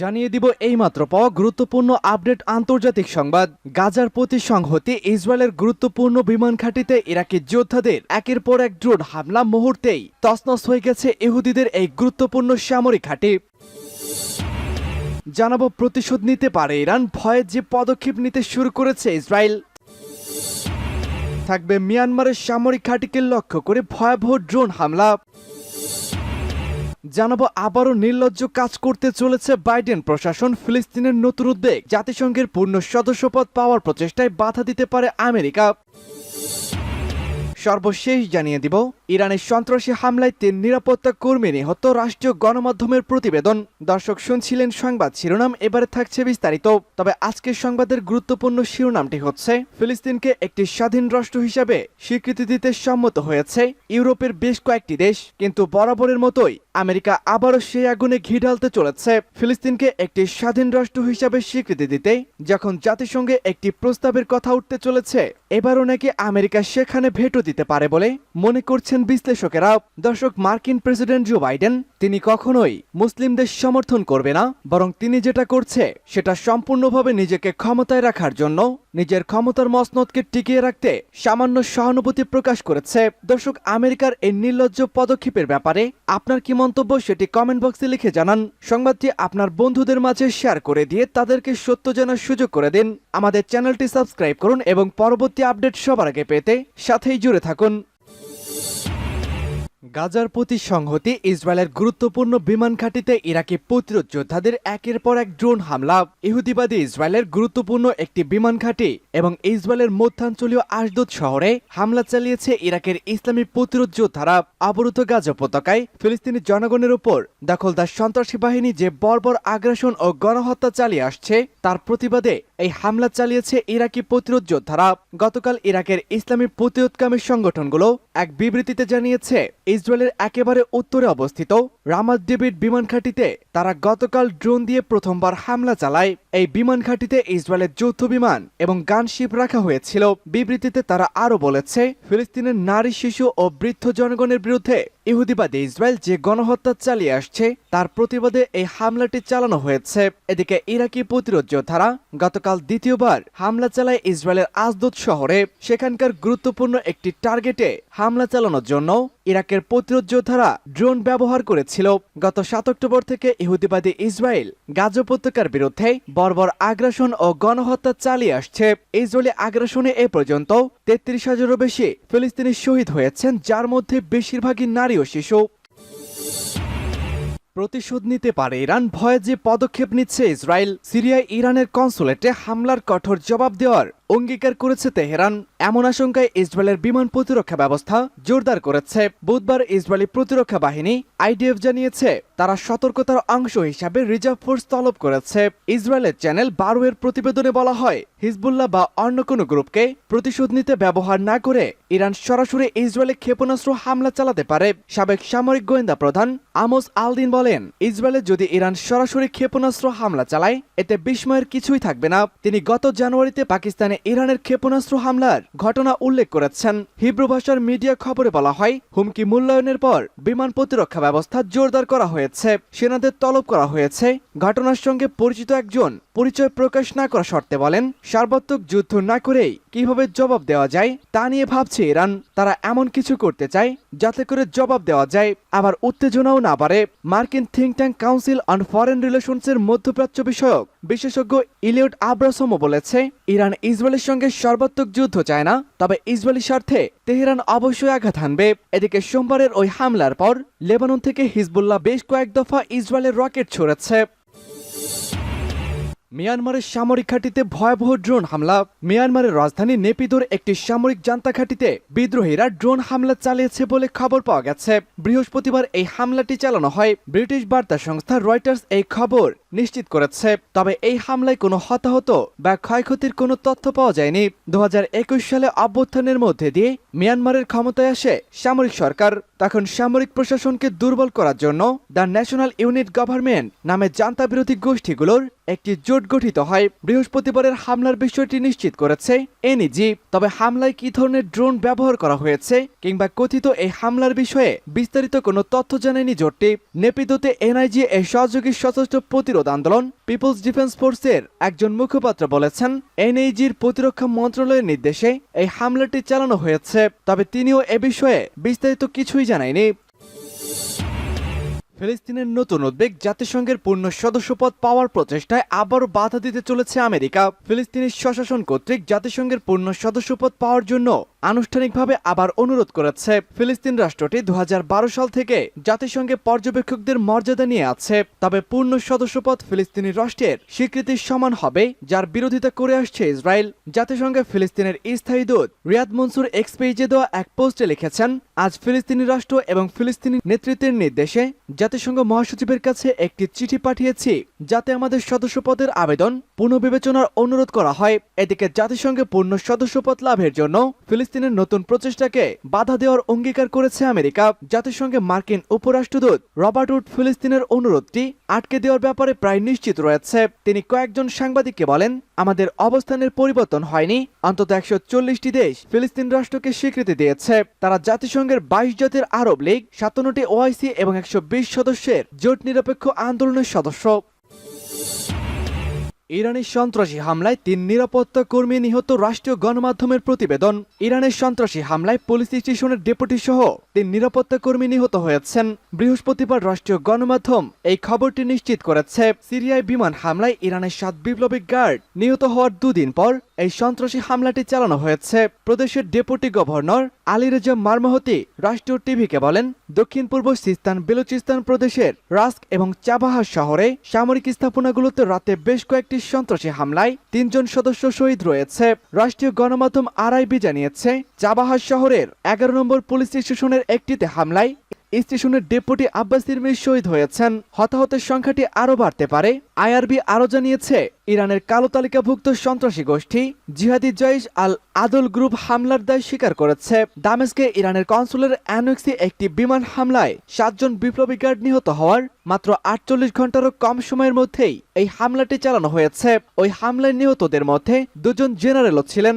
জানিয়ে দিব এইমাত্র পাওয়া গুরুত্বপূর্ণ আপডেট আন্তর্জাতিক সংবাদ। গাজার প্রতি সংহতি ইসরায়েলের গুরুত্বপূর্ণ বিমান ঘাঁটিতে ইরাকি যোদ্ধাদের একের পর এক ড্রোন হামলা মুহূর্তেই তছনছ হয়ে গেছে ইহুদিদের এই গুরুত্বপূর্ণ সামরিক ঘাঁটি। জানাবো প্রতিশোধ নিতে পারে ইরান, ভয়ে যে পদক্ষেপ নিতে শুরু করেছে ইসরায়েল। থাকবে মিয়ানমারের সামরিক ঘাঁটিকে লক্ষ্য করে ভয়াবহ ড্রোন হামলা। জানাবো আবারও নির্লজ্জ কাজ করতে চলেছে বাইডেন প্রশাসন, ফিলিস্তিনের নতুন উদ্বেগ, জাতিসংঘের পূর্ণ সদস্যপদ পাওয়ার প্রচেষ্টায় বাধা দিতে পারে আমেরিকা। সর্বশেষ জানিয়ে দিব ইরানের সন্ত্রাসী হামলায় ৩ নিরাপত্তা কর্মী নিহত, রাষ্ট্রীয় গণমাধ্যমের প্রতিবেদন। দর্শক শুনছিলেন সংবাদ শিরোনাম, এবারে থাকছে বিস্তারিত। তবে আজকের সংবাদের গুরুত্বপূর্ণ শিরোনামটি হচ্ছে ফিলিস্তিনকে একটি স্বাধীন রাষ্ট্র হিসাবে স্বীকৃতি দিতে সম্মত হয়েছে ইউরোপের বেশ কয়েকটি দেশ, কিন্তু বরাবরের মতোই আমেরিকা আবারও সেই আগুনে ঘি ঢালতে চলেছে। ফিলিস্তিনকে একটি স্বাধীন রাষ্ট্র হিসাবে স্বীকৃতি দিতে যখন জাতিসংঘে একটি প্রস্তাবের কথা উঠতে চলেছে, এবারও নাকি আমেরিকা সেখানে ভেটো দিতে পারে বলে মনে করছেন বিশ্লেষকেরা। দর্শক, মার্কিন প্রেসিডেন্ট জো বাইডেন তিনি কখনোই মুসলিমদের সমর্থন করবে না, বরং তিনি যেটা করছে সেটা সম্পূর্ণভাবে নিজেকে ক্ষমতায় রাখার জন্য, নিজের ক্ষমতার মসনদকে টিকিয়ে রাখতে সামান্য সহানুভূতি প্রকাশ করেছে। দর্শক, আমেরিকার এই নির্লজ্জ পদক্ষেপের ব্যাপারে আপনার কি মন্তব্য সেটি কমেন্ট বক্সে লিখে জানান। সংবাদটি আপনার বন্ধুদের মাঝে শেয়ার করে দিয়ে তাদেরকে সত্য জানার সুযোগ করে দিন। আমাদের চ্যানেলটি সাবস্ক্রাইব করুন এবং পরবর্তী আপডেট সবার আগে পেতে সাথেই জুড়ে থাকুন। গাজার প্রতি সংহতি ইসরায়েলের গুরুত্বপূর্ণ বিমান ঘাঁটিতে ইরাকি প্রতিরোধ যোদ্ধাদের একের পর এক ড্রোন হামলা। ইহুদিবাদী ইসরায়েলের গুরুত্বপূর্ণ একটি বিমান ঘাঁটি এবং ইসরায়েলের মধ্যাঞ্চলীয় আশদোদ শহরে হামলা চালিয়েছে ইরাকের ইসলামী প্রতিরোধ যোদ্ধারা। অবরুদ্ধ গাজা উপত্যকায় ফিলিস্তিনি জনগণের উপর দখলদার সন্ত্রাসী বাহিনী যে বর্বর আগ্রাসন ও গণহত্যা চালিয়ে আসছে তার প্রতিবাদে এই হামলা চালিয়েছে ইরাকি প্রতিরোধ যোদ্ধারা। গতকাল ইরাকের ইসলামী প্রতিরোধকামী সংগঠনগুলো এক বিবৃতিতে জানিয়েছে ইসরায়েলের একেবারে উত্তরে অবস্থিত রামাত ডেভিড বিমান ঘাঁটিতে তারা গতকাল ড্রোন দিয়ে প্রথমবার হামলা চালায়। এই বিমান ঘাঁটিতে ইসরায়েলের যৌথ বিমান এবং গানশিপ রাখা হয়েছিল। বিবৃতিতে তারা আরও বলেছে, ফিলিস্তিনের নারী, শিশু ও বৃদ্ধ জনগণের বিরুদ্ধে ইহুদিবাদী ইসরায়েল যে গণহত্যা চালিয়ে আসছে তার প্রতিবাদে এই হামলাটি চালানো হয়েছে। এদিকে ইরাকি প্রতিরোধ যোদ্ধারা গতকাল দ্বিতীয়বার হামলা চালায় ইসরায়েলের আশদোদ শহরে। সেখানকার গুরুত্বপূর্ণ একটি টার্গেটে হামলা চালানোর জন্য ইরাকের প্রতিরোধ যোদ্ধারা ড্রোন ব্যবহার করেছিল। গত 7 অক্টোবর থেকে ইহুদিবাদী ইসরায়েল গাজা উপত্যকার বিরুদ্ধে বর্বর আগ্রাসন ও গণহত্যা চালিয়ে আসছে। ইসরায়েলি আগ্রাসনে এ পর্যন্ত 33,000-এরও বেশি ফিলিস্তিনি শহীদ হয়েছেন, যার মধ্যে বেশিরভাগই নারী ও শিশু। প্রতিশোধ নিতে পারে ইরান, ভয়ে যে পদক্ষেপ নিচ্ছে ইসরায়েল। সিরিয়ায় ইরানের কনসুলেটে হামলার কঠোর জবাব দেওয়ার অঙ্গীকার করেছে তেহরান। এমন আশঙ্কায় ইসরায়েলের বিমান প্রতিরক্ষা ব্যবস্থা জোরদার করেছে। বুধবার ইসরায়েলি প্রতিরক্ষা বাহিনী আইডিএফ জানিয়েছে তারা সতর্কতার অংশ হিসাবে রিজার্ভ ফোর্স তলব করেছে। ইসরায়েলের চ্যানেল 12 এর প্রতিবেদনে বলা হয়, হিজবুল্লাহ বা অন্য কোনো গ্রুপকে প্রতিশোধ নিতে ব্যবহার না করে ইরান সরাসরি ইসরায়েলে ক্ষেপণাস্ত্র হামলা চালাতে পারে। সাবেক সামরিক গোয়েন্দা প্রধান আমোস আলদিন বলেন, ইসরায়েলে যদি ইরান সরাসরি ক্ষেপণাস্ত্র হামলা চালায় এতে বিস্ময়ের কিছুই থাকবে না। তিনি গত জানুয়ারিতে পাকিস্তানে ইরানের ক্ষেপণাস্ত্র হামলার ঘটনা উল্লেখ করেছেন। হিব্রু ভাষার মিডিয়া খবরে বলা হয়, হুমকি মূল্যায়নের পর বিমান প্রতিরক্ষা ব্যবস্থা জোরদার করা হয়েছে। সেনাদের তলব করা হয়েছে। ঘটনার সঙ্গে পরিচিত একজন পরিচয় প্রকাশ না করা শর্তে বলেন, সার্বত্রিক যুদ্ধ না করেই কিভাবে জবাব দেওয়া যায় তা নিয়ে ভাবছে ইরান। তারা এমন কিছু করতে চায় যাতে করে জবাব দেওয়া যায়, আবার উত্তেজনাও না বাড়ে। মার্কিন think tank council on foreign রিলেশনসের মধ্যপ্রাচ্য বিষয়ক বিশেষজ্ঞ ইলিয়ট আব্রাসমও বলেছে, ইরান ইসরায়েলের সঙ্গে সর্বাত্মক যুদ্ধ চায় না, তবে ইসরায়েলি স্বার্থে তেহরান অবশ্যই আঘাত হানবে। এদিকে সোমবারের ওই হামলার পর লেবানন থেকে হিজবুল্লাহ বেশ কয়েক দফা ইসরায়েলের রকেট ছড়েছে। মিয়ানমারের সামরিক ঘাঁটিতে ভয়াবহ ড্রোন হামলা। মিয়ানমারের রাজধানী নেপিদোর একটি সামরিক জান্তা ঘাঁটিতে বিদ্রোহীরা ড্রোন হামলা চালিয়েছে বলে খবর পাওয়া গেছে। বৃহস্পতিবার এই হামলাটি চালানো হয়। ব্রিটিশ বার্তা সংস্থা রয়টার্স এই খবর নিশ্চিত করেছে। তবে এই হামলায় কোনো হতাহত বা ক্ষয়ক্ষতির কোনো তথ্য পাওয়া যায়নি। 2021 সালে অভ্যুত্থানের মধ্যে দিয়ে মিয়ানমারের ক্ষমতায় আসে সামরিক সরকার। তখন সামরিক প্রশাসনকে দুর্বল করার জন্য দ্য ন্যাশনাল ইউনিট গভর্নমেন্ট নামে জান্তা বিরোধী গোষ্ঠীগুলোর একটি জোট গঠিত হয়। বৃহস্পতিবারের হামলার বিষয়টি নিশ্চিত করেছে এনইজি। তবে হামলায় কি ধরনের ড্রোন ব্যবহার করা হয়েছে কিংবা কথিত এই হামলার বিষয়ে বিস্তারিত কোনো তথ্য জানায়নি জোটটি। নেপিদোতে এনআইজি এর সহযোগী সশস্ত্র প্রতিরোধ প্রতিরোধ আন্দোলন পিপলস ডিফেন্স ফোর্সের একজন মুখপাত্র বলেছেন, এনএইজির প্রতিরক্ষা মন্ত্রণালয়ের নির্দেশে এই হামলাটি চালানো হয়েছে, তবে তিনিও এ বিষয়ে বিস্তারিত কিছুই জানায়নি। ফিলিস্তিনের নতুন উদ্বেগ, জাতিসংঘের পূর্ণ সদস্যপদ পাওয়ার প্রচেষ্টায় আবারও বাধা দিতে চলেছে আমেরিকা। ফিলিস্তিনি স্বশাসন কর্তৃক জাতিসংঘের পূর্ণ সদস্যপদ পাওয়ার জন্য আনুষ্ঠানিকভাবে আবার অনুরোধ করেছে। ফিলিস্তিন রাষ্ট্রটি 2012 সাল থেকে জাতিসংঘে পর্যবেক্ষকদের মর্যাদা নিয়ে আছে, তবে পূর্ণ সদস্যপদ ফিলিস্তিনি রাষ্ট্রের স্বীকৃতির সমান হবে, যার বিরোধিতা করে আসছে ইসরায়েল। জাতিসংঘে ফিলিস্তিনের স্থায়ী দূত রিয়াদ মনসুর এক্স পেজে দেওয়া এক পোস্টে লিখেছেন, আজ ফিলিস্তিনি রাষ্ট্র এবং ফিলিস্তিনি নেতৃত্বের নির্দেশে জাতিসংঘ মহাসচিবের কাছে একটি চিঠি পাঠিয়েছি, যাতে আমাদের সদস্যপদের আবেদন পুনর্বিবেচনার অনুরোধ করা হয়। এদিকে জাতিসংঘে পূর্ণ সদস্যপদ লাভের জন্য ফিলিস্তিনের নতুন প্রচেষ্টাকে বাধা দেওয়ার অঙ্গীকার করেছে আমেরিকা। জাতিসংঘে মার্কিন উপরাষ্ট্রদূত রবার্ট উড ফিলিস্তিনের অনুরোধটি আটকে দেওয়ার ব্যাপারে প্রায় নিশ্চিত রয়েছে। তিনি কয়েকজন সাংবাদিককে বলেন, আমাদের অবস্থানের পরিবর্তন হয়নি। অন্তত 140টি দেশ ফিলিস্তিন রাষ্ট্রকে স্বীকৃতি দিয়েছে। তারা জাতিসংঘের 22 জাতির আরব লীগ, 57টি ওআইসি এবং 120 সদস্যের জোট নিরপেক্ষ আন্দোলনের সদস্য। ইরানের সন্ত্রাসী হামলায় 3 নিরাপত্তা কর্মী নিহত, রাষ্ট্রীয় গণমাধ্যমের প্রতিবেদন। ইরানের সন্ত্রাসী হামলায় পুলিশ স্টেশনের ডেপুটি সহ 3 নিরাপত্তা কর্মী নিহত হয়েছেন। বৃহস্পতিবার রাষ্ট্রীয় গণমাধ্যম এই খবরটি নিশ্চিত করেছে। সিরিয়ায় বিমান হামলায় ইরানের 7 বিপ্লবী গার্ড নিহত হওয়ার 2 দিন পর এই সন্ত্রাসী হামলাটি চালানো হয়েছে। প্রদেশের ডেপুটি গভর্নর আলী রেজা মারমাহতি রাষ্ট্রীয় টিভিকে বলেন, দক্ষিণ পূর্ব সিস্তান বেলুচিস্তান প্রদেশের রাস্ক এবং চাবাহার শহরে সামরিক স্থাপনাগুলোতে রাতে বেশ কয়েকটি সন্ত্রাসী হামলায় 3 জন সদস্য শহীদ রয়েছে। রাষ্ট্রীয় গণমাধ্যম আরআইবি জানিয়েছে, চাবাহার শহরের 11 নম্বর পুলিশ স্টেশনের একটিতে হামলায় স্টেশনের ডেপুটি আব্বাস ইরমির শহীদ হয়েছেন। হতাহতের সংখ্যাটি আরও বাড়তে পারে। আইআরবি আরও জানিয়েছে, ইরানের কালো তালিকাভুক্ত সন্ত্রাসী গোষ্ঠী জিহাদি জয়েশ আল আদল গ্রুপ হামলার দায় স্বীকার করেছে। দামেস্কে ইরানের কনসুলের অ্যানেক্সে একটি বিমান হামলায় 7 জন বিপ্লবী গার্ড নিহত হওয়ার মাত্র 48 ঘন্টারও কম সময়ের মধ্যেই এই হামলাটি চালানো হয়েছে। ওই হামলায় নিহতদের মধ্যে 2 জন জেনারেলও ছিলেন।